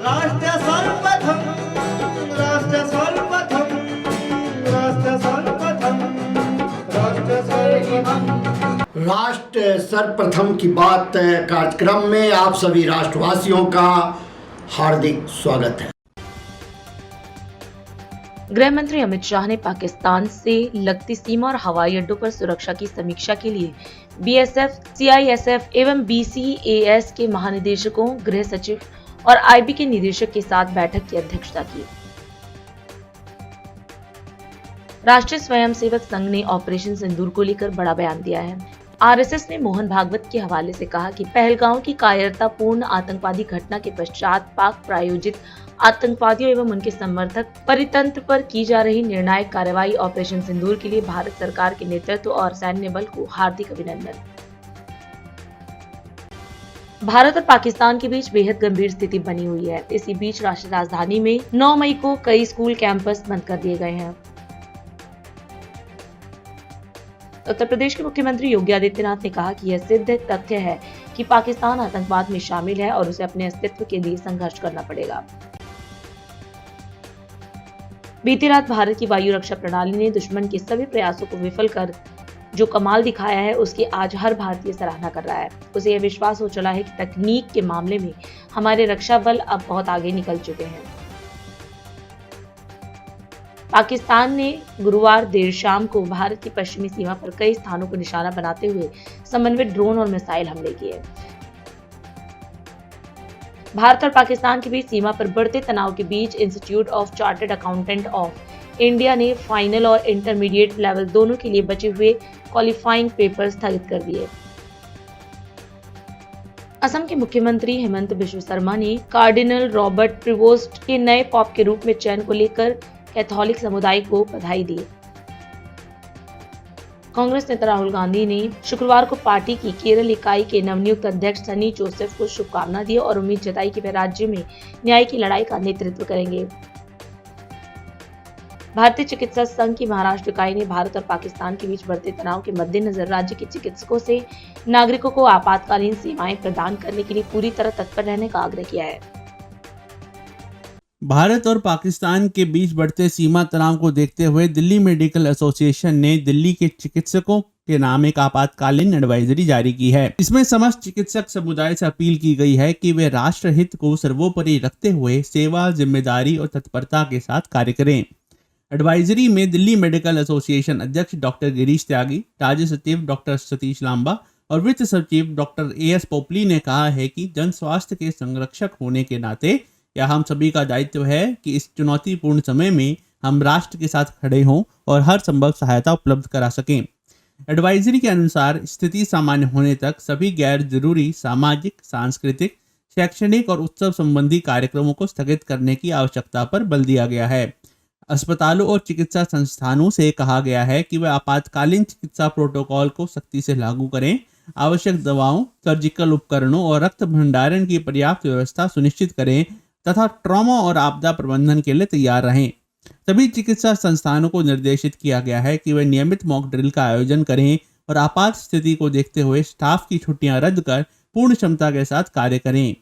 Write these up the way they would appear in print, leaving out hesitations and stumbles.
राष्ट्र सर्वप्रथम राष्ट्र सर्वप्रथम राष्ट्र सर्वप्रथम राष्ट्र सर्वप्रथम राष्ट्र सर्वप्रथम की बात कार्यक्रम में आप सभी राष्ट्रवासियों का हार्दिक स्वागत है। गृह मंत्री अमित शाह ने पाकिस्तान से लगती सीमा और हवाई अड्डों पर सुरक्षा की समीक्षा के लिए बीएसएफ, सीआईएसएफ एवं बीसीएएस के महानिदेशकों, गृह सचिव और आईबी के निदेशक के साथ बैठक की अध्यक्षता की। राष्ट्रीय स्वयंसेवक संघ ने ऑपरेशन सिंदूर को लेकर बड़ा बयान दिया है। आरएसएस ने मोहन भागवत के हवाले से कहा कि पहलगांव की कायरतापूर्ण आतंकवादी घटना के पश्चात पाक प्रायोजित आतंकवादियों एवं उनके समर्थक परितंत्र पर की जा रही निर्णायक कार्रवाई ऑपरेशन सिंदूर के लिए भारत सरकार के नेतृत्व और सैन्य बल को हार्दिक अभिनंदन। भारत और पाकिस्तान के बीच बेहद गंभीर स्थिति बनी हुई है। इसी बीच राष्ट्रीय राजधानी में 9 मई को कई स्कूल कैंपस बंद कर दिए गए हैं। उत्तर प्रदेश के मुख्यमंत्री योगी आदित्यनाथ ने कहा कि यह सिद्ध तथ्य है कि पाकिस्तान आतंकवाद में शामिल है और उसे अपने अस्तित्व के लिए संघर्ष करना पड़ेगा। बीती रात भारत की वायु रक्षा प्रणाली ने दुश्मन के सभी प्रयासों को विफल कर जो कमाल दिखाया है, उसकी आज हर भारतीय सराहना कर रहा है। उसे यह विश्वास हो चला है कि तकनीक के मामले में हमारे रक्षा बल अब बहुत आगे निकल चुके हैं। पाकिस्तान ने गुरुवार देर शाम को भारत की पश्चिमी सीमा पर कई स्थानों को निशाना बनाते हुए समन्वित ड्रोन और मिसाइल हमले किए। भारत और पाकिस्तान के बीच सीमा पर बढ़ते तनाव के बीच institute of chartered accountant of India ने फाइनल और इंटरमीडिएट लेवल दोनों के लिए बचे हुए क्वालिफाइंग पेपर स्थगित कर दिए। असम के मुख्यमंत्री हेमंत बिश्व शर्मा ने कार्डिनल रॉबर्ट प्रिवोस्ट के नए पॉप के रूप में चयन को लेकर कैथोलिक समुदाय को बधाई दी। कांग्रेस नेता राहुल गांधी ने शुक्रवार को पार्टी की केरल इकाई के नवनियुक्त अध्यक्ष सनी जोसेफ को शुभकामना दी और उम्मीद जताई कि वे राज्य में न्याय की लड़ाई का नेतृत्व करेंगे। भारतीय चिकित्सा संघ की महाराष्ट्र इकाई ने भारत और पाकिस्तान के बीच बढ़ते तनाव के मद्देनजर राज्य के चिकित्सकों से नागरिकों को आपातकालीन सेवाएं प्रदान करने के लिए पूरी तरह तत्पर रहने का आग्रह किया है। भारत और पाकिस्तान के बीच बढ़ते सीमा तनाव को देखते हुए दिल्ली मेडिकल एसोसिएशन ने दिल्ली के चिकित्सकों के नाम एक आपातकालीन एडवाइजरी जारी की है। इसमें समस्त चिकित्सक समुदाय से अपील की गई है कि वे राष्ट्र हित को सर्वोपरि रखते हुए सेवा, जिम्मेदारी और तत्परता के साथ कार्य करें। एडवाइजरी में दिल्ली मेडिकल एसोसिएशन अध्यक्ष डॉक्टर गिरीश त्यागी, राज्य सचिव डॉक्टर सतीश लांबा और वित्त सचिव डॉक्टर एएस पोपली ने कहा है कि जन स्वास्थ्य के संरक्षक होने के नाते यह हम सभी का दायित्व है कि इस चुनौतीपूर्ण समय में हम राष्ट्र के साथ खड़े हों और हर संभव सहायता उपलब्ध करा सकें। एडवाइजरी के अनुसार स्थिति सामान्य होने तक सभी गैर जरूरी सामाजिक, सांस्कृतिक, शैक्षणिक और उत्सव संबंधी कार्यक्रमों को स्थगित करने की आवश्यकता पर बल दिया गया है। अस्पतालों और चिकित्सा संस्थानों से कहा गया है कि वे आपातकालीन चिकित्सा प्रोटोकॉल को सख्ती से लागू करें, आवश्यक दवाओं, सर्जिकल उपकरणों और रक्त भंडारण की पर्याप्त व्यवस्था सुनिश्चित करें तथा ट्रॉमा और आपदा प्रबंधन के लिए तैयार रहें। सभी चिकित्सा संस्थानों को निर्देशित किया गया है कि वे नियमित मॉक ड्रिल का आयोजन करें और आपात स्थिति को देखते हुए स्टाफ की छुट्टियां रद्द कर पूर्ण क्षमता के साथ कार्य करें।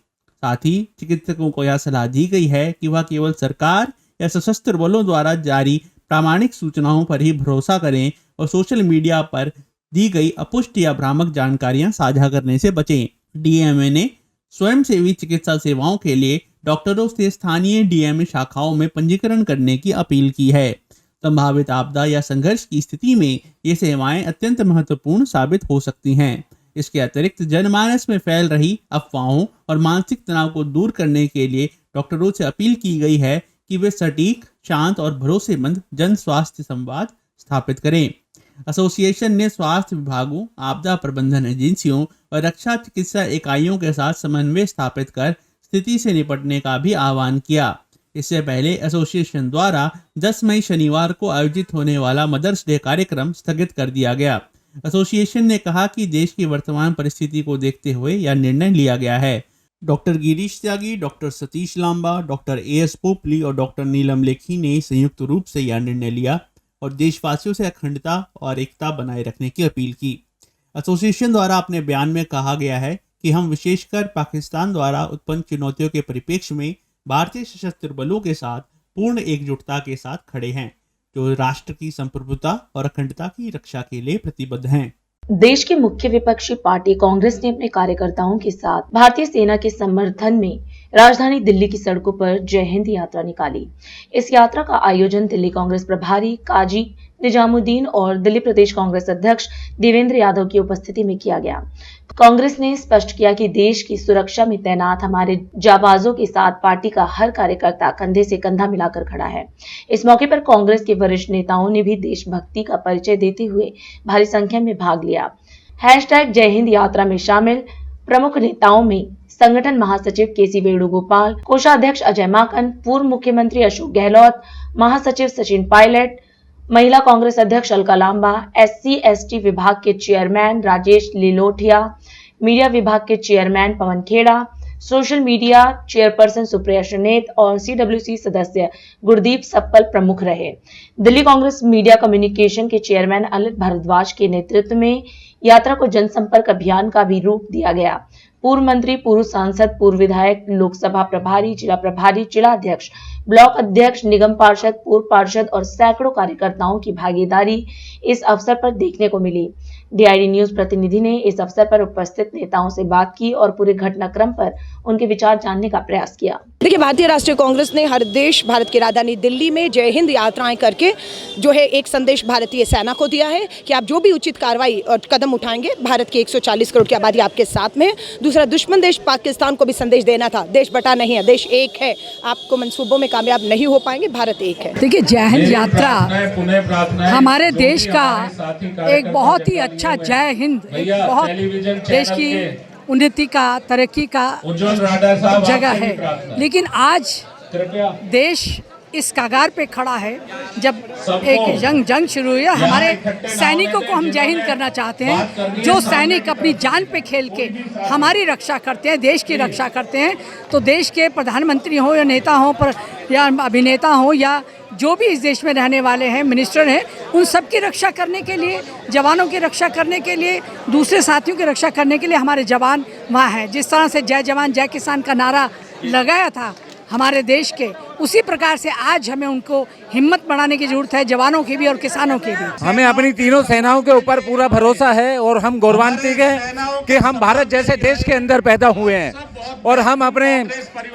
साथ ही चिकित्सकों को यह सलाह दी गई है कि वह केवल सरकार या सशस्त्र बलों द्वारा जारी प्रामाणिक सूचनाओं पर ही भरोसा करें और सोशल मीडिया पर दी गई अपुष्ट या भ्रामक जानकारियां साझा करने से बचें। डीएमए ने स्वयंसेवी चिकित्सा सेवाओं के लिए डॉक्टरों से स्थानीय डीएमए शाखाओं में पंजीकरण करने की अपील की है। संभावित आपदा या संघर्ष की स्थिति में ये सेवाएं अत्यंत महत्वपूर्ण साबित हो सकती हैं। इसके अतिरिक्त जनमानस में फैल रही अफवाहों और मानसिक तनाव को दूर करने के लिए डॉक्टरों से अपील की गई है कि वे सटीक, शांत और भरोसेमंद जन स्वास्थ्य संवाद स्थापित करें। एसोसिएशन ने स्वास्थ्य विभागों, आपदा प्रबंधन एजेंसियों और रक्षा चिकित्सा इकाइयों के साथ समन्वय स्थापित कर स्थिति से निपटने का भी आह्वान किया। इससे पहले एसोसिएशन द्वारा 10 मई शनिवार को आयोजित होने वाला मदर्स डे कार्यक्रम स्थगित कर दिया गया। एसोसिएशन ने कहा कि देश की वर्तमान परिस्थिति को देखते हुए यह निर्णय लिया गया है। Doctor Girish Tyagi, doctor Satish Lamba, doctor A S Popli और डॉक्टर नीलम लेखी ने संयुक्त रूप से यह निर्णय लिया और देशवासियों से अखंडता और एकता बनाए रखने की अपील की। एसोसिएशन द्वारा अपने बयान में कहा गया है कि हम विशेषकर पाकिस्तान द्वारा उत्पन्न चुनौतियों के परिप्रेक्ष्य में भारतीय सशस्त्र बलों के साथ पूर्ण एकजुटता के साथ खड़े हैं, जो राष्ट्र की संप्रभुता और अखंडता की रक्षा के लिए प्रतिबद्ध हैं। देश की मुख्य विपक्षी पार्टी कांग्रेस ने अपने कार्यकर्ताओं के साथ भारतीय सेना के समर्थन में राजधानी दिल्ली की सड़कों पर जय हिंद यात्रा निकाली। इस यात्रा का आयोजन दिल्ली कांग्रेस प्रभारी काजी निजामुद्दीन और दिल्ली प्रदेश कांग्रेस अध्यक्ष देवेंद्र यादव की उपस्थिति में किया गया। कांग्रेस ने स्पष्ट किया कि देश की सुरक्षा में तैनात हमारे जाबाजों के साथ पार्टी का हर कार्यकर्ता कंधे से कंधा मिलाकर खड़ा है। इस मौके पर कांग्रेस के वरिष्ठ नेताओं ने भी देशभक्ति का परिचय देते हुए भारी संख्या में भाग लिया। #जय हिंद यात्रा में शामिल प्रमुख नेताओं में संगठन महासचिव केसी वेणुगोपाल, कोषाध्यक्ष अजय माकन, पूर्व मुख्यमंत्री अशोक गहलोत, महासचिव सचिन पायलट, महिला कांग्रेस अध्यक्ष अलका लांबा, SC/ST विभाग के चेयरमैन राजेश लिलोठिया, मीडिया विभाग के chairman Pawan Khera, social media chairperson Supriya Shrinate और CWC सदस्य गुरदीप सप्पल प्रमुख रहे। दिल्ली कांग्रेस मीडिया कम्युनिकेशन के चेयरमैन अनिल भारद्वाज के नेतृत्व में यात्रा को जनसंपर्क अभियान का भी रूप दिया गया। पूर्व मंत्री, पूर्व सांसद, पूर्व विधायक, लोकसभा प्रभारी, जिला अध्यक्ष, ब्लॉक अध्यक्ष, निगम पार्षद, पूर्व पार्षद और सैकड़ों कार्यकर्ताओं की भागीदारी इस अवसर पर देखने को मिली। DID न्यूज प्रतिनिधि ने इस अवसर पर उपस्थित नेताओं से बात की और पूरे घटनाक्रम पर उनके विचार जानने का प्रयास किया। देखिए, भारतीय राष्ट्रीय कांग्रेस ने हर देश भारत की राजधानी दिल्ली में जय हिंद यात्राएं करके जो है एक संदेश भारतीय सेना को दिया है कि आप जो भी उचित कार्रवाई और कदम उठाएंगे, भारत की 140 करोड़ की आबादी आपके साथ में है। दूसरा, दुश्मन देश पाकिस्तान को भी संदेश देना था, देश बटा नहीं है, देश एक है, आपको मंसूबों में कामयाब नहीं हो पाएंगे, भारत एक है। देखिए, जय हिंद यात्रा हमारे देश का एक बहुत ही अच्छा जय हिंद, बहुत देश की उन्नति का, तरक्की का जगह है। लेकिन आज देश इस कगार पे खड़ा है जब एक जंग शुरू हुई है। हमारे सैनिकों को हम जय हिंद करना चाहते हैं। जो सैनिक अपनी जान पे खेल के हमारी रक्षा करते हैं, देश की रक्षा करते हैं, तो देश के प्रधानमंत्री हो या नेता हो पर या अभिनेता हो या जो भी इस देश में रहने वाले हैं, मिनिस्टर हैं, उन सब की रक्षा करने के लिए, जवानों की रक्षा करने के लिए, दूसरे साथियों की रक्षा करने के लिए हमारे जवान वहाँ हैं। जिस तरह से जय जवान जय किसान का नारा लगाया था हमारे देश के, उसी प्रकार से आज हमें उनको हिम्मत बढ़ाने की जरूरत है, जवानों की भी और किसानों की भी। हमें अपनी तीनों सेनाओं के ऊपर पूरा भरोसा है और हम गौरवान्वित हैं कि हम भारत जैसे देश के अंदर पैदा हुए हैं और हम अपने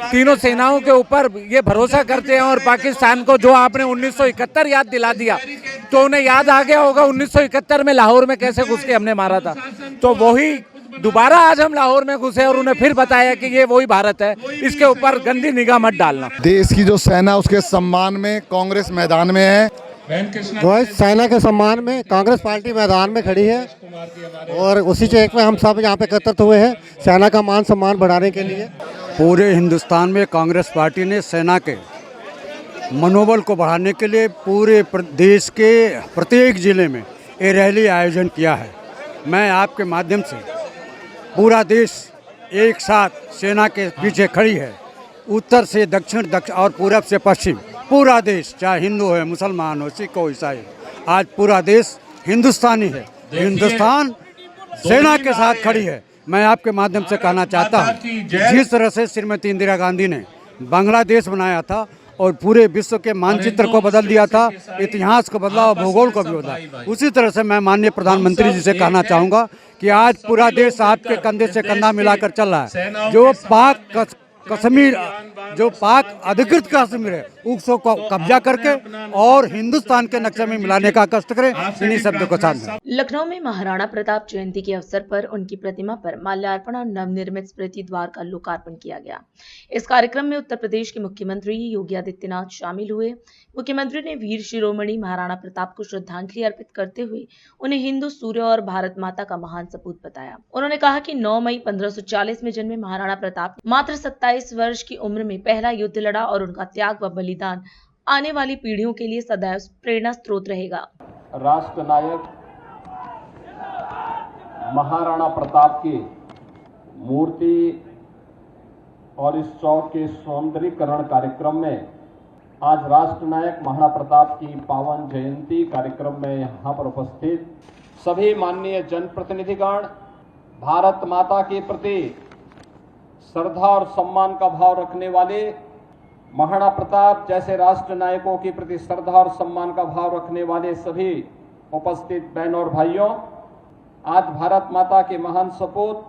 तीनों सेनाओं के ऊपर ये भरोसा करते हैं। और पाकिस्तान को जो आपने 1971 याद दिला दिया, तो उन्हें याद आ गया होगा 1971 में लाहौर में कैसे घुस के हमने मारा था, तो वही दोबारा आज हम लाहौर में घुसे और उन्हें फिर बताया कि ये वही भारत है, इसके ऊपर गंदी निगाह मत डालना। देश की जो सेना, उसके सम्मान में कांग्रेस मैदान में है। तो सेना के सम्मान में कांग्रेस पार्टी मैदान में खड़ी है और उसी चेक में हम सब यहाँ पे एकत्रित हुए हैं सेना का मान सम्मान बढ़ाने के लिए। पूरे हिंदुस्तान में कांग्रेस पार्टी ने सेना के मनोबल को बढ़ाने के लिए पूरे देश के प्रत्येक जिले में ये रैली आयोजन किया है। मैं आपके माध्यम से, पूरा देश एक साथ सेना के पीछे खड़ी है, उत्तर से दक्षिण और पूरब से पश्चिम, पूरा देश, चाहे हिंदू है, मुसलमान हो, सिख हो, ईसाई, आज पूरा देश हिंदुस्तानी है। हिंदुस्तान सेना के साथ खड़ी है। मैं आपके माध्यम से कहना चाहता हूँ, जिस तरह से श्रीमती इंदिरा गांधी ने बांग्लादेश बनाया था और पूरे विश्व के मानचित्र को बदल दिया था, इतिहास को बदला और भूगोल को भी बदला, उसी तरह से मैं माननीय प्रधानमंत्री जी से कहना चाहूँगा कि आज पूरा देश आपके कंधे से कंधा मिलाकर चल रहा है। जो पाक कश्मीर, जो पाक अधिकृत कश्मीर है, उसको कब्जा करके और हिंदुस्तान के नक्शे में मिलाने का कष्ट करें। इन्हीं शब्दों के साथ लखनऊ में महाराणा प्रताप जयंती के अवसर पर उनकी प्रतिमा पर माल्यार्पण और नवनिर्मित स्मृति द्वार का लोकार्पण किया गया। इस कार्यक्रम में उत्तर प्रदेश के मुख्यमंत्री योगी आदित्यनाथ शामिल हुए। मुख्यमंत्री ने वीर शिरोमणि महाराणा प्रताप को श्रद्धांजलि अर्पित करते हुए उन्हें हिंदू सूर्य और भारत माता का महान सपूत बताया। उन्होंने कहा कि 9 मई 1540 में जन्मे महाराणा प्रताप मात्र 27 वर्ष की उम्र में पहला युद्ध लड़ा और उनका त्याग व बलिदान आने वाली पीढ़ियों के लिए सदैव प्रेरणा स्रोत रहेगा। राष्ट्र नायक महाराणा प्रताप की मूर्ति और इस चौक के सौंदर्यीकरण कार्यक्रम में आज राष्ट्र नायक महाराणा प्रताप की पावन जयंती कार्यक्रम में यहाँ पर उपस्थित सभी माननीय जनप्रतिनिधिगण, भारत माता के प्रति श्रद्धा और सम्मान का भाव रखने वाले महाराणा प्रताप जैसे राष्ट्र नायकों के प्रति श्रद्धा और सम्मान का भाव रखने वाले सभी उपस्थित बहनों और भाइयों, आज भारत माता के महान सपूत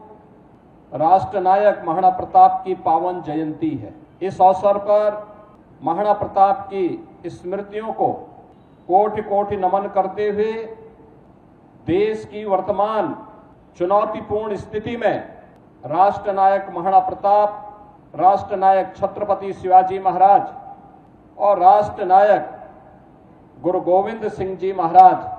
राष्ट्र नायक महाराणा प्रताप की पावन जयंती है। इस अवसर पर महाराणा प्रताप की स्मृतियों को कोटि कोटि नमन करते हुए देश की वर्तमान चुनौतीपूर्ण स्थिति में राष्ट्र नायक महाराणा प्रताप, राष्ट्र नायक छत्रपति शिवाजी महाराज और राष्ट्र नायक गुरु गोविंद सिंह जी महाराज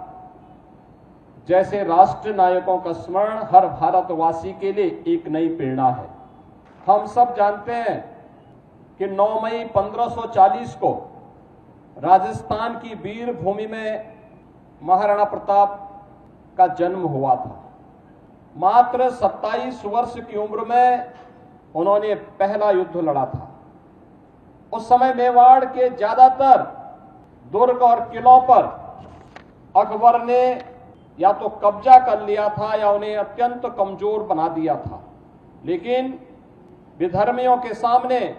जैसे राष्ट्र नायकों का स्मरण हर भारतवासी के लिए एक नई प्रेरणा है। हम सब जानते हैं कि 9 मई 1540 को राजस्थान की वीर भूमि में महाराणा प्रताप का जन्म हुआ था। मात्र 27 वर्ष की उम्र में उन्होंने पहला युद्ध लड़ा था। उस समय मेवाड़ के ज्यादातर दुर्ग और किलों पर अकबर ने या तो कब्जा कर लिया था या उन्हें अत्यंत कमजोर बना दिया था, लेकिन विधर्मियों के सामने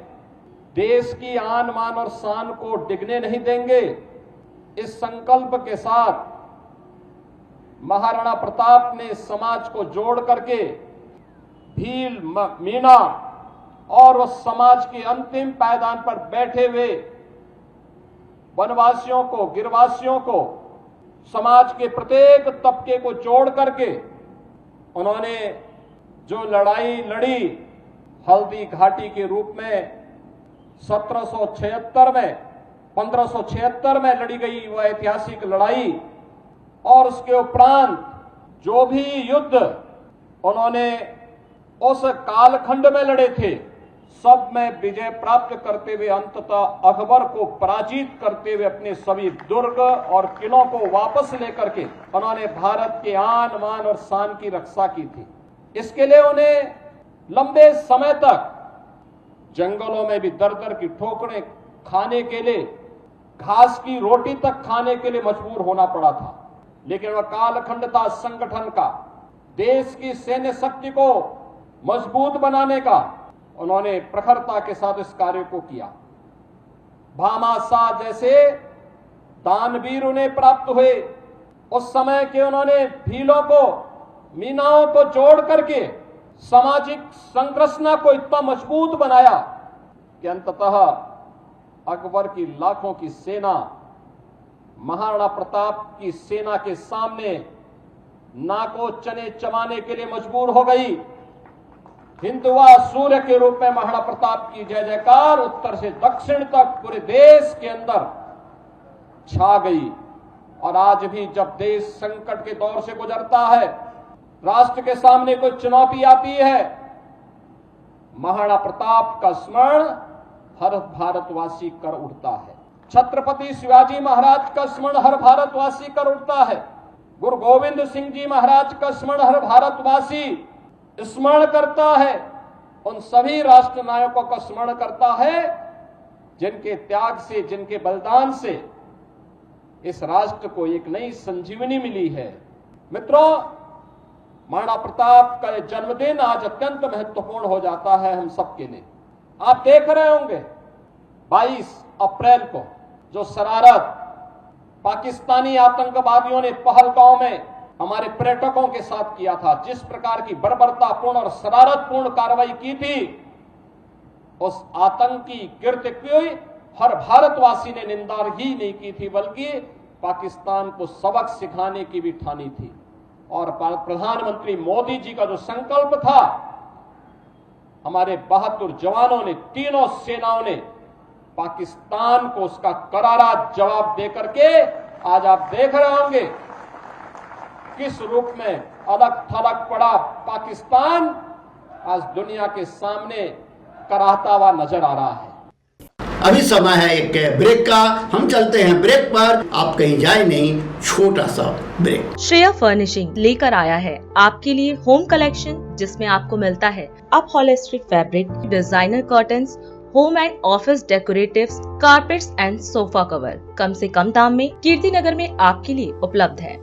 देश की आन मान और शान को डिगने नहीं देंगे, इस संकल्प के साथ महाराणा प्रताप ने समाज को जोड़ करके भील, मीणा और उस समाज के अंतिम पायदान पर बैठे हुए वनवासियों को, गिरवासियों को, समाज के प्रत्येक तबके को जोड़ करके उन्होंने जो लड़ाई लड़ी हल्दी घाटी के रूप में 1576 में लड़ी गई वह ऐतिहासिक लड़ाई, और उसके उपरांत जो भी युद्ध उन्होंने उस कालखंड में लड़े थे, सब में विजय प्राप्त करते हुए अंततः अकबर को पराजित करते हुए अपने सभी दुर्ग और किलों को वापस लेकर के उन्होंने भारत के आन मान और शान की रक्षा की थी। इसके लिए उन्हें लंबे समय तक जंगलों में भी दर दर की ठोकरें खाने के लिए, घास की रोटी तक खाने के लिए मजबूर होना पड़ा था, लेकिन वह कालखंड था संगठन का, देश की सैन्य शक्ति को मजबूत बनाने का। उन्होंने प्रखरता के साथ इस कार्य को किया। भामाशाह जैसे दानवीर उन्हें प्राप्त हुए। उस समय के उन्होंने भीलों को, मीनाओं को जोड़ करके सामाजिक संरचना को इतना मजबूत बनाया कि अंततः अकबर की लाखों की सेना महाराणा प्रताप की सेना के सामने नाको चने चबाने के लिए मजबूर हो गई। हिंदुआ सूर्य के रूप में महाराणा प्रताप की जय जयकार उत्तर से दक्षिण तक पूरे देश के अंदर छा गई। और आज भी जब देश संकट के दौर से गुजरता है, राष्ट्र के सामने कोई चुनौती आती है, महाराणा प्रताप का स्मरण हर भारतवासी कर उठता है। छत्रपति शिवाजी महाराज का स्मरण हर भारतवासी कर उठता है। गुरु गोविंद सिंह जी महाराज का स्मरण हर भारतवासी स्मरण करता है। उन सभी राष्ट्र नायकों का स्मरण करता है जिनके त्याग से, जिनके बलिदान से इस राष्ट्र को एक नई संजीवनी मिली है। मित्रों, महाराणा प्रताप का यह जन्मदिन आज अत्यंत महत्वपूर्ण हो जाता है हम सबके लिए। आप देख रहे होंगे 22 अप्रैल को जो शरारत पाकिस्तानी आतंकवादियों ने पहलगांव में हमारे पर्यटकों के साथ किया था, जिस प्रकार की बर्बरतापूर्ण और शरारतपूर्ण कार्रवाई की थी, उस आतंकी कृत्य की हर भारतवासी ने निंदा ही नहीं की थी, बल्कि पाकिस्तान को सबक सिखाने की भी ठानी थी। और प्रधानमंत्री मोदी जी का जो संकल्प था, हमारे बहादुर जवानों ने, तीनों सेनाओं ने पाकिस्तान को उसका करारा जवाब देकर के आज आप देख रहे होंगे किस रूप में अलग थलग पड़ा पाकिस्तान आज दुनिया के सामने कराहता हुआ नजर आ रहा है। अभी समय है एक ब्रेक का, हम चलते हैं ब्रेक पर, आप कहीं जाए नहीं, छोटा सा ब्रेक। श्रेया फर्निशिंग लेकर आया है आपके लिए होम कलेक्शन, जिसमें आपको मिलता है up holistic fabric, designer curtains, home and office decoratives, carpets and sofa cover कम से कम दाम में कीर्ति नगर में आपके लिए उपलब्ध है।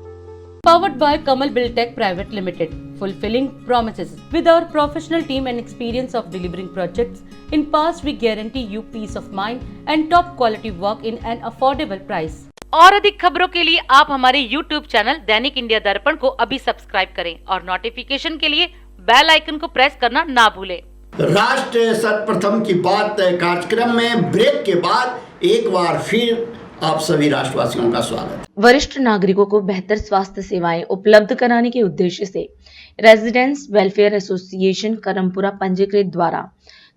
Powered by Kamal Buildtech Private Limited. fulfilling promises. With our professional team and experience of delivering projects in past, we guarantee you peace of mind and top quality work in an affordable price. और अधिक खबरों के लिए आप हमारे YouTube channel दैनिक India दर्पण को अभी सब्सक्राइब करें और नोटिफिकेशन के लिए बेल आइकन को प्रेस करना ना भूलें। राष्ट्र सर्वप्रथम की बात कार्यक्रम में ब्रेक के बाद एक बार फिर आप सभी राष्ट्रवासियों का स्वागत। वरिष्ठ नागरिकों को बेहतर स्वास्थ्य सेवाएं उपलब्ध कराने के उद्देश्य से रेजिडेंट्स वेलफेयर एसोसिएशन करमपुरा पंजीकृत द्वारा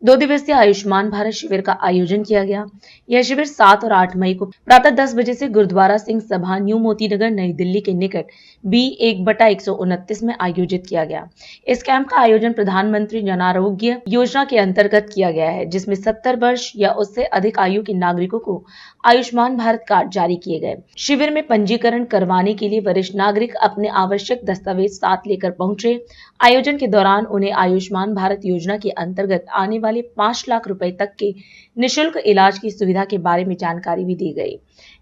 2 दिवसीय आयुष्मान भारत शिविर का आयोजन किया गया। यह शिविर 7 और 8 मई को प्रातः 10 बजे से गुरुद्वारा सिंह सभा न्यू मोतीनगर नई दिल्ली के निकट B1/129 में आयोजित किया गया। इस कैंप का आयोजन प्रधानमंत्री जन आरोग्य योजना के अंतर्गत किया गया है, जिसमें 70 वर्ष या उससे अधिक आयु के नागरिकों को आयुष्मान भारत कार्ड जारी किए गए। शिविर में पंजीकरण करवाने के लिए वरिष्ठ नागरिक अपने आवश्यक दस्तावेज साथ लेकर पहुंचे। आयोजन के दौरान उन्हें आयुष्मान भारत योजना के अंतर्गत आने वाले 5 लाख रुपए तक के निशुल्क इलाज की सुविधा के बारे में जानकारी भी दी गई।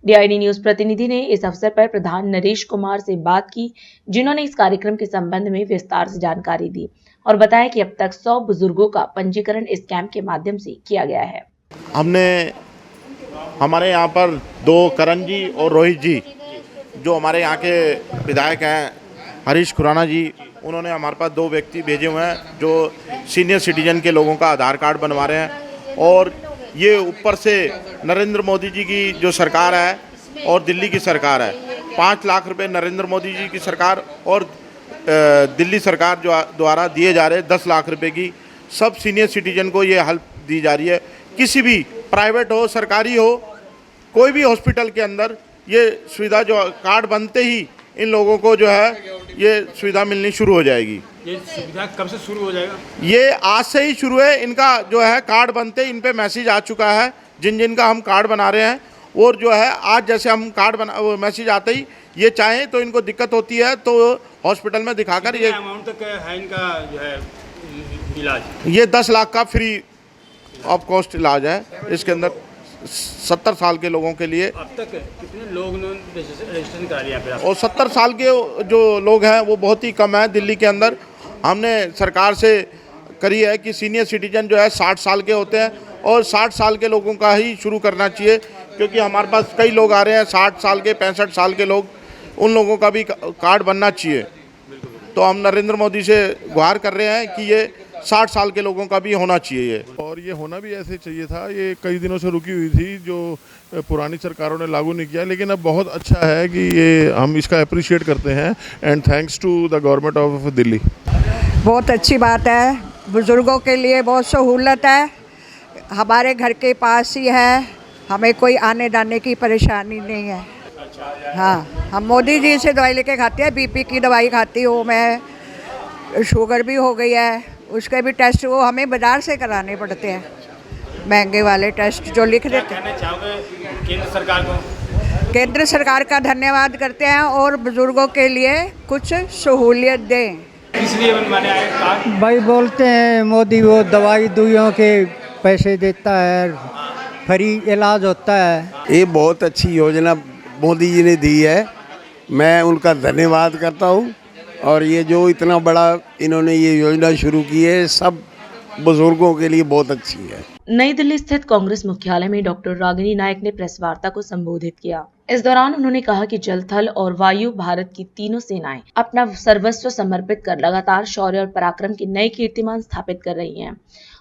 DID न्यूज प्रतिनिधि ने इस अवसर पर प्रधान नरेश कुमार से बात की, जिन्होंने इस कार्यक्रम के संबंध में विस्तार से जानकारी दी और बताया कि अब तक 100 बुजुर्गों का पंजीकरण इस कैंप के माध्यम से किया गया है। हमने हमारे यहाँ पर 2 करण जी और रोहित जी, जो हमारे यहाँ के विधायक हैं, हरीश खुराना जी, उन्होंने हमारे पास 2 व्यक्ति भेजे हुए हैं जो सीनियर सिटीजन के लोगों का आधार कार्ड बनवा रहे हैं। और ये ऊपर से नरेंद्र मोदी जी की जो सरकार है और दिल्ली की सरकार है, 5 लाख रुपए नरेंद्र मोदी जी की सरकार और दिल्ली सरकार जो द्वारा दिए जा रहे 10 लाख रुपए की, सब सीनियर सिटीजन को ये हेल्प दी जा रही है। किसी भी प्राइवेट हो सरकारी हो, कोई भी हॉस्पिटल के अंदर ये सुविधा जो कार्ड बनते ही इन लोगों को जो है ये सुविधा मिलनी शुरू हो जाएगी। ये सुविधा कब से शुरू हो जाएगा? ये आज से ही शुरू है। इनका जो है कार्ड बनते इन पे मैसेज आ चुका है, जिन का हम कार्ड बना रहे हैं। और जो है आज जैसे हम कार्ड बना मैसेज आते ही ये चाहें तो इनको दिक्कत होती है तो हॉस्पिटल में दिखाकर ये अमाउंट तक है इनका जो है इलाज, ये 10 लाख का फ्री ऑफ कॉस्ट इलाज है। इसके अंदर 70 साल के लोगों के लिए। अब तक कितने लोग ने रजिस्ट्रेशन करा लिया फिर? और 70 साल के जो लोग हैं वो बहुत ही कम है दिल्ली के अंदर। हमने सरकार से करी है कि सीनियर सिटीजन जो है 60 साल के होते हैं और 60 साल के लोगों का ही शुरू करना चाहिए, क्योंकि हमारे पास कई लोग आ रहे हैं 60 साल के 65 साल के लोग, उन लोगों का भी कार्ड बनना चाहिए। तो हम नरेंद्र मोदी से गुहार कर रहे हैं कि ये 60 साल के लोगों का भी होना चाहिए। और ये होना भी ऐसे चाहिए था। ये कई दिनों से रुकी हुई थी, जो पुरानी सरकारों ने लागू नहीं किया, लेकिन अब बहुत अच्छा है कि ये हम इसका अप्रिशिएट करते हैं and thanks to the government of Delhi. बहुत अच्छी बात है, बुज़ुर्गों के लिए बहुत सहूलत है। हमारे घर के पास ही है, हमें कोई आने जाने की परेशानी नहीं है। हाँ, हम मोदी जी से दवाई लेके खाते हैं, BP की दवाई खाती हूँ मैं, शुगर भी हो गई है, उसके भी टेस्ट वो हमें बाज़ार से कराने पड़ते हैं, महंगे वाले टेस्ट जो लिख देते हैं। कहना चाहोगे केंद्र सरकार को? केंद्र सरकार का धन्यवाद करते हैं और बुजुर्गों के लिए कुछ सहूलियत दें। इसलिए बनवाने आए कार्ड? भाई बोलते हैं मोदी वो दवाई दुइयों के पैसे देता है, फ्री इलाज होता है। ये बहुत अच्छी योजना मोदी जी ने दी है, मैं उनका धन्यवाद करता हूँ। और ये जो इतना बड़ा इन्होंने ये योजना शुरू की है, सब बुजुर्गों के लिए बहुत अच्छी है। नई दिल्ली स्थित कांग्रेस मुख्यालय में डॉक्टर रागिनी नायक ने प्रेस वार्ता को संबोधित किया। इस दौरान उन्होंने कहा कि जल, थल और वायु भारत की तीनों सेनाएं अपना सर्वस्व समर्पित कर लगातार शौर्य और पराक्रम के नए कीर्तिमान स्थापित कर रही हैं।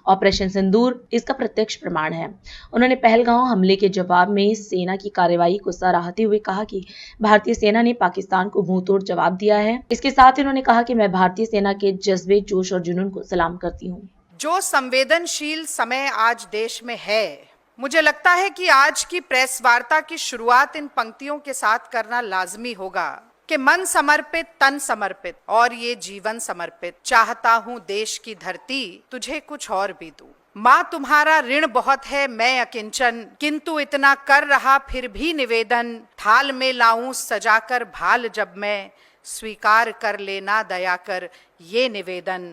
ऑपरेशन सिंदूर इसका प्रत्यक्ष प्रमाण है। उन्होंने पहलगांव हमले के जवाब में सेना की कार्रवाई को सराहते हुए कहा कि भारतीय सेना ने पाकिस्तान को मुंहतोड़ जवाब दिया है। इसके साथ ही उन्होंने कहा कि मैं भारतीय सेना के जज्बे, जोश और जुनून को सलाम करती हूँ। जो संवेदनशील समय आज देश में है, मुझे लगता है कि आज की प्रेस वार्ता की शुरुआत इन पंक्तियों के साथ करना लाजमी होगा कि मन समर्पित, तन समर्पित और ये जीवन समर्पित, चाहता हूँ देश की धरती तुझे कुछ और भी दूं। माँ तुम्हारा ऋण बहुत है, मैं अकिंचन, किंतु इतना कर रहा फिर भी निवेदन, थाल में लाऊं सजाकर भाल जब मैं, स्वीकार कर लेना दया कर ये निवेदन,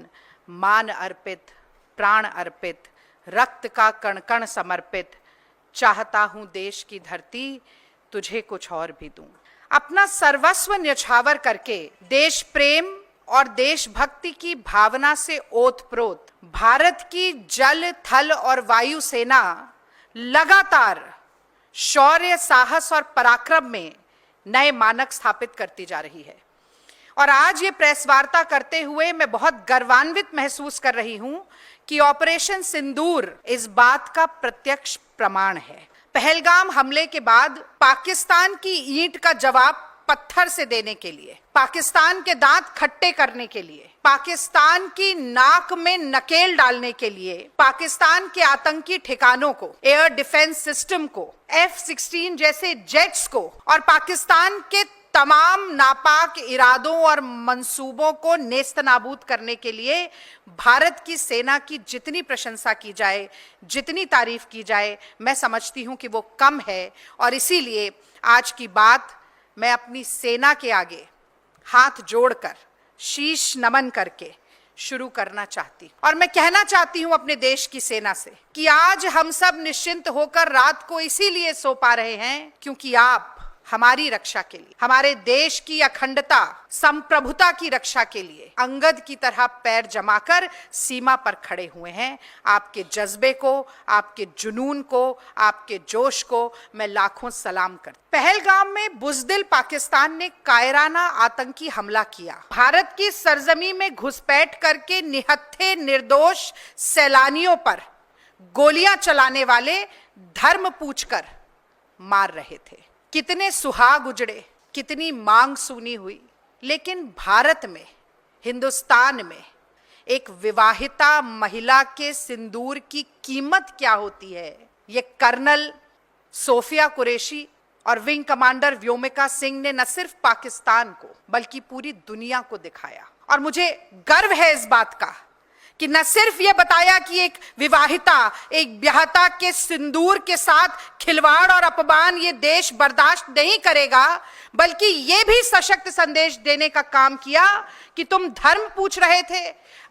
मान अर्पित, प्राण अर्पित, रक्त का कण कण समर्पित, चाहता हूँ देश की धरती तुझे कुछ और भी दूं। अपना सर्वस्व न्यौछावर करके देश प्रेम और देशभक्ति की भावना से ओतप्रोत भारत की जल, थल और वायु सेना लगातार शौर्य, साहस और पराक्रम में नए मानक स्थापित करती जा रही है। और आज ये प्रेस वार्ता करते हुए मैं बहुत गर्वान्वित महसूस कर रही हूं कि ऑपरेशन सिंदूर इस बात का प्रत्यक्ष प्रमाण है। पहलगाम हमले के बाद पाकिस्तान की ईंट का जवाब पत्थर से देने के लिए, पाकिस्तान के दांत खट्टे करने के लिए, पाकिस्तान की नाक में नकेल डालने के लिए, पाकिस्तान के आतंकी ठिकानों को, एयर डिफेंस सिस्टम को, F-16 जैसे जेट्स को और पाकिस्तान के तमाम नापाक इरादों और मंसूबों को नेस्तनाबूद करने के लिए भारत की सेना की जितनी प्रशंसा की जाए, जितनी तारीफ की जाए, मैं समझती हूं कि वो कम है। और इसीलिए आज की बात मैं अपनी सेना के आगे हाथ जोड़कर, शीश नमन करके शुरू करना चाहती हूं। और मैं कहना चाहती हूं अपने देश की सेना से कि आज हम सब निश्चिंत होकर रात को इसीलिए सो पा रहे हैं क्योंकि आप हमारी रक्षा के लिए, हमारे देश की अखंडता, संप्रभुता की रक्षा के लिए अंगद की तरह पैर जमाकर सीमा पर खड़े हुए हैं। आपके जज्बे को, आपके जुनून को, आपके जोश को मैं लाखों सलाम करती। पहलगाम में बुज़दिल पाकिस्तान ने कायराना आतंकी हमला किया। भारत की सरजमी में घुसपैठ करके निहत्थे निर्दोष सैलानियों पर गोलियां चलाने वाले धर्म पूछकर मार रहे थे। कितने सुहाग उजड़े, कितनी मांग सुनी हुई, लेकिन भारत में, हिंदुस्तान में एक विवाहिता महिला के सिंदूर की कीमत क्या होती है, ये कर्नल सोफिया कुरैशी और विंग कमांडर व्योमिका सिंह ने न सिर्फ पाकिस्तान को बल्कि पूरी दुनिया को दिखाया। और मुझे गर्व है इस बात का कि न सिर्फ ये बताया कि एक विवाहिता, एक ब्याहता के सिंदूर के साथ खिलवाड़ और अपमान ये देश बर्दाश्त नहीं करेगा, बल्कि ये भी सशक्त संदेश देने का काम किया कि तुम धर्म पूछ रहे थे,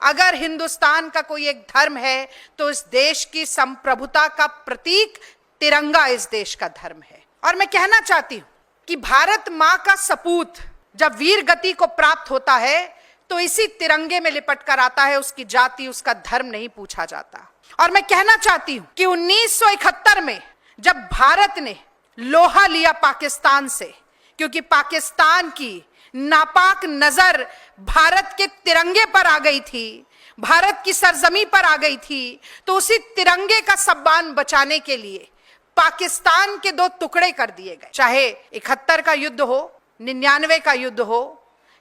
अगर हिंदुस्तान का कोई एक धर्म है तो इस देश की संप्रभुता का प्रतीक तिरंगा इस देश का धर्म है। और मैं कहना चाहती हूं कि भारत मां का सपूत जब वीर गति को प्राप्त होता है तो इसी तिरंगे में लिपट कर आता है, उसकी जाति, उसका धर्म नहीं पूछा जाता। और मैं कहना चाहती हूं कि 1971 में जब भारत ने लोहा लिया पाकिस्तान से, क्योंकि पाकिस्तान की नापाक नजर भारत के तिरंगे पर आ गई थी, भारत की सरजमी पर आ गई थी, तो उसी तिरंगे का सम्मान बचाने के लिए पाकिस्तान के दो टुकड़े कर दिए गए। चाहे 71 का युद्ध हो, 99 का युद्ध हो,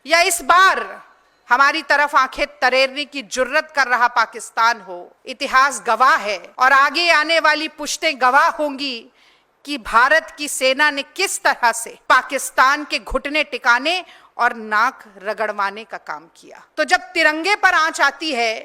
या इस बार हमारी तरफ आंखें तरेरने की जुर्रत कर रहा पाकिस्तान हो, इतिहास गवाह है और आगे आने वाली पुश्तें गवाह होंगी कि भारत की सेना ने किस तरह से पाकिस्तान के घुटने टिकाने और नाक रगड़वाने का काम किया। तो जब तिरंगे पर आंच आती है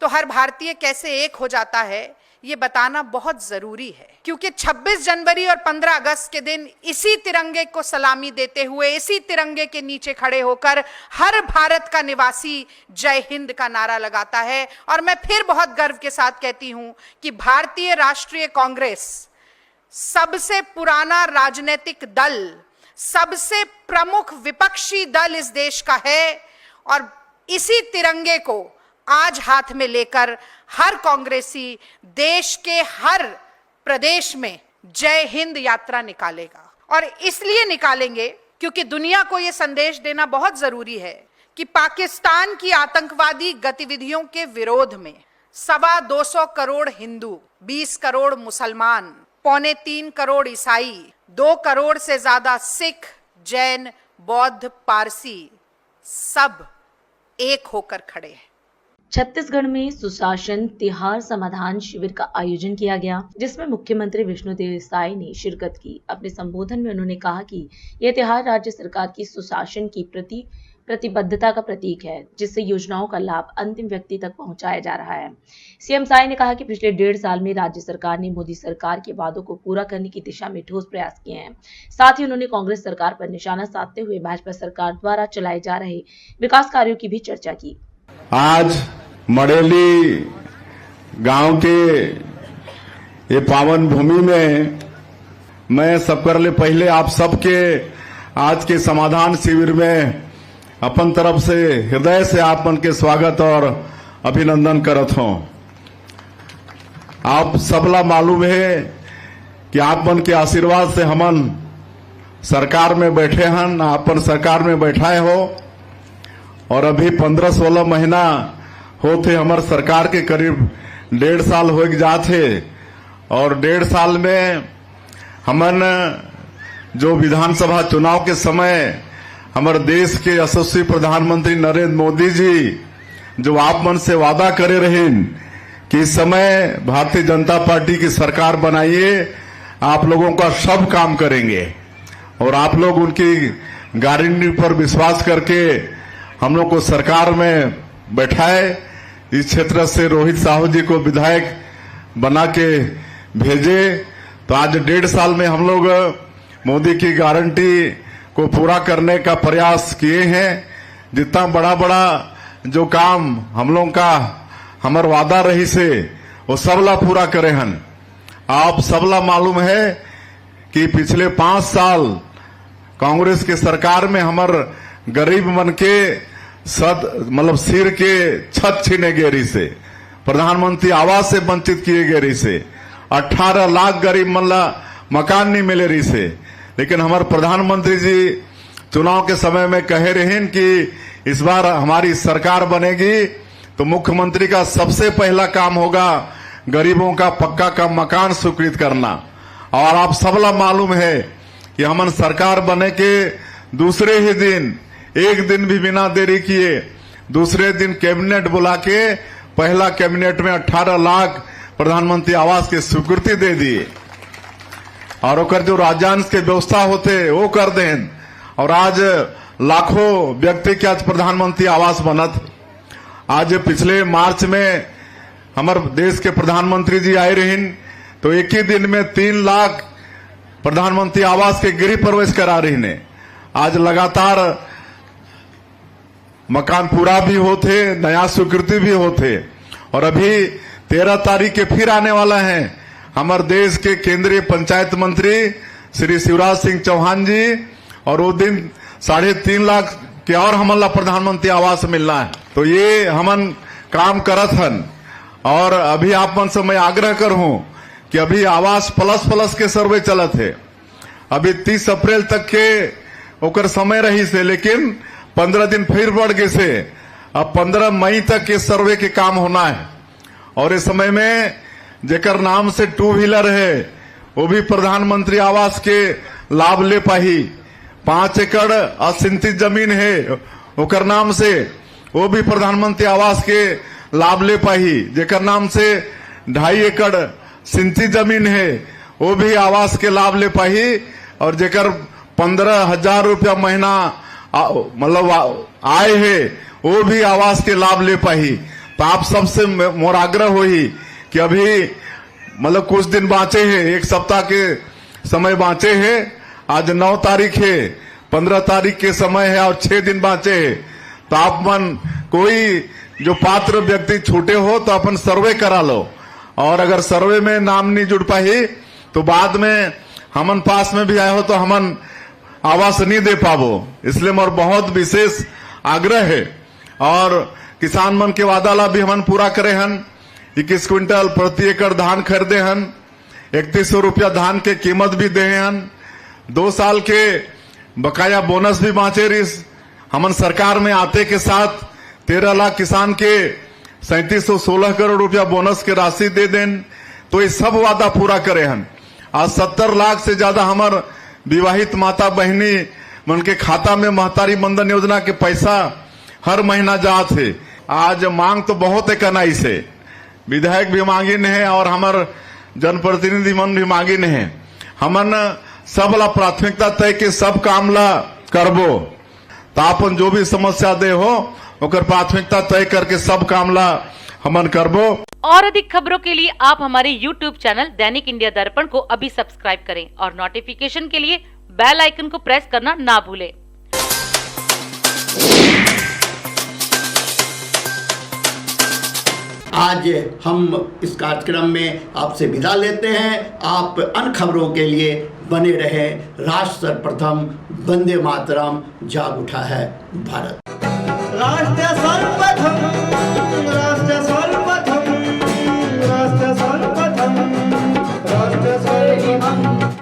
तो हर भारतीय कैसे एक हो जाता है, ये बताना बहुत जरूरी है, क्योंकि 26 जनवरी और 15 अगस्त के दिन इसी तिरंगे को सलामी देते हुए, इसी तिरंगे के नीचे खड़े होकर हर भारत का निवासी जय हिंद का नारा लगाता है। और मैं फिर बहुत गर्व के साथ कहती हूं कि भारतीय राष्ट्रीय कांग्रेस सबसे पुराना राजनीतिक दल, सबसे प्रमुख विपक्षी दल इस देश का है, और इसी तिरंगे को आज हाथ में लेकर हर कांग्रेसी देश के हर प्रदेश में जय हिंद यात्रा निकालेगा। और इसलिए निकालेंगे क्योंकि दुनिया को यह संदेश देना बहुत जरूरी है कि पाकिस्तान की आतंकवादी गतिविधियों के विरोध में 225 करोड़ हिंदू, 20 करोड़ मुसलमान, 3.25 करोड़ ईसाई, 2 करोड़ से ज्यादा सिख, जैन, बौद्ध, पारसी सब एक होकर खड़े हैं। छत्तीसगढ़ में सुशासन तिहार समाधान शिविर का आयोजन किया गया, जिसमें मुख्यमंत्री विष्णुदेव साय ने शिरकत की। अपने संबोधन में उन्होंने कहा कि यह तिहार राज्य सरकार की सुशासन की प्रतिबद्धता का प्रतीक है, जिससे योजनाओं का लाभ अंतिम व्यक्ति तक पहुंचाया जा रहा है। सीएम साय ने कहा कि पिछले 1.5 साल में राज्य सरकार ने मोदी सरकार के वादों को पूरा करने की दिशा में ठोस प्रयास किए हैं। साथ ही उन्होंने कांग्रेस सरकार पर निशाना साधते हुए भाजपा सरकार द्वारा चलाए जा रहे विकास कार्यों की भी चर्चा की। आज मड़ेली गांव के ये पावन भूमि में मैं सबकर ले पहले आप सबके आज के समाधान शिविर में अपन तरफ से हृदय से आपन के स्वागत और अभिनंदन करत हूं। आप सबला मालूम है कि आपन के आशीर्वाद से हमन सरकार में बैठे हन, आपन सरकार में बैठाए हो और अभी 15-16 महीना होते हमार सरकार के करीब 1.5 साल हो जाते और 1.5 साल में हमन जो विधानसभा चुनाव के समय हमारे देश के यशस्वी प्रधानमंत्री नरेंद्र मोदी जी जो आप मन से वादा करे रहे कि इस समय भारतीय जनता पार्टी की सरकार बनाइए, आप लोगों का सब काम करेंगे और आप लोग उनकी गारंटी पर विश्वास करके हम लोग को सरकार में बैठाए। इस क्षेत्र से रोहित साहू जी को विधायक बना के भेजे तो आज 1.5 साल में हम लोग मोदी की गारंटी को पूरा करने का प्रयास किए हैं। जितना बड़ा बड़ा जो काम हम लोग का हमार वादा रही से वो सबला पूरा करे हन। आप सबला मालूम है कि पिछले 5 साल कांग्रेस के सरकार में हमार गरीब मन के मतलब सिर के छत छीने गेरी से, प्रधानमंत्री आवास से वंचित किए गेरी से, 18 लाख गरीब मन ला मकान नहीं मिले रही से। लेकिन हमारे प्रधानमंत्री जी चुनाव के समय में कहे रहे कि इस बार हमारी सरकार बनेगी तो मुख्यमंत्री का सबसे पहला काम होगा गरीबों का पक्का का मकान स्वीकृत करना। और आप सबला मालूम है कि हमन सरकार बने के दूसरे ही दिन, एक दिन भी बिना देरी किए दूसरे दिन कैबिनेट बुला के पहला कैबिनेट में 18 लाख प्रधानमंत्री आवास की स्वीकृति दे दिए और ओकर जो राज्यांश के व्यवस्था होते वो कर दें और आज लाखों व्यक्ति के आज प्रधानमंत्री आवास बनत। आज पिछले मार्च में हमारे देश के प्रधानमंत्री जी आए रहे तो एक ही दिन में 3 लाख प्रधानमंत्री आवास के गृह प्रवेश करा रही ने। आज लगातार मकान पूरा भी होते, नया स्वीकृति भी होते और अभी 13 तारीख के फिर आने वाला है हमारे देश के केंद्रीय पंचायत मंत्री श्री शिवराज सिंह चौहान जी और वो दिन 3.5 लाख के और हमला प्रधानमंत्री आवास मिलना है। तो ये हमन काम करत हन और अभी आप मन से मैं आग्रह करूं कि अभी आवास प्लस के सर्वे चलत है। अभी 30 अप्रैल तक के ओकर समय रही से, लेकिन 15 दिन फिर बढ़ गए से अब 15 मई तक के सर्वे के काम होना है। और इस समय में जेकर नाम से 2 व्हीलर है वो भी प्रधानमंत्री आवास के लाभ ले पाही। 5 एकड़ असिंचित जमीन है ओकर नाम से वो भी प्रधानमंत्री आवास के लाभ ले पाही। जेकर नाम से 2.5 एकड़ सिंचित जमीन है वो भी आवास के लाभ ले पाही और जेकर 15,000 रुपया महीना मतलब आय है वो भी आवास के लाभ ले पाही। तो आप सबसे मोर आग्रह होई कि अभी मतलब कुछ दिन बाँचे हैं, 1 सप्ताह के समय बाँचे हैं। आज 9 तारीख है, 15 तारीख के समय है और 6 दिन बाँचे हैं। तो आप मन कोई जो पात्र व्यक्ति छूटे हो तो अपन सर्वे करा लो और अगर सर्वे में नाम नहीं जुड़ पाही तो बाद में हमन पास में भी आए हो तो हमन आवास नहीं दे पावो। इसलिए मोर बहुत विशेष आग्रह है और किसान मन के वादा ला भी हमन पूरा करे हन। 21 क्विंटल प्रति एकड़ धान खरीदे हन, 3100 रुपया धान के कीमत भी दे हन, 2 साल के बकाया बोनस भी बाँचे रिस। हमन सरकार में आते के साथ 13 लाख किसान के 3716 करोड़ रुपया बोनस के राशि दे दें। तो ये सब वादा पूरा करे हन। आज 70 लाख से ज्यादा हमार विवाहित माता बहनी मन के खाता में महतारी बंधन योजना के पैसा हर महीना जात है। आज मांग तो बहुत है कनाई से, विधायक भी मांगिन है और हमार जनप्रतिनिधि मन भी मांगिन है। हमन सब ला प्राथमिकता तय के सब काम ला करबो तो अपन जो भी समस्या दे हो ओकर प्राथमिकता तय करके सब काम ला हमन करबो। और अधिक खबरों के लिए आप हमारे YouTube चैनल दैनिक इंडिया दर्पण को अभी सब्सक्राइब करें और नोटिफिकेशन के लिए बेल आइकन को प्रेस करना ना भूलें। आज हम इस कार्यक्रम में आपसे विदा लेते हैं। आप अन्य खबरों के लिए बने रहे। राष्ट्र सर्वप्रथम, वंदे मातरम, जाग उठा है भारत। राष्ट्र सर्वप्रथम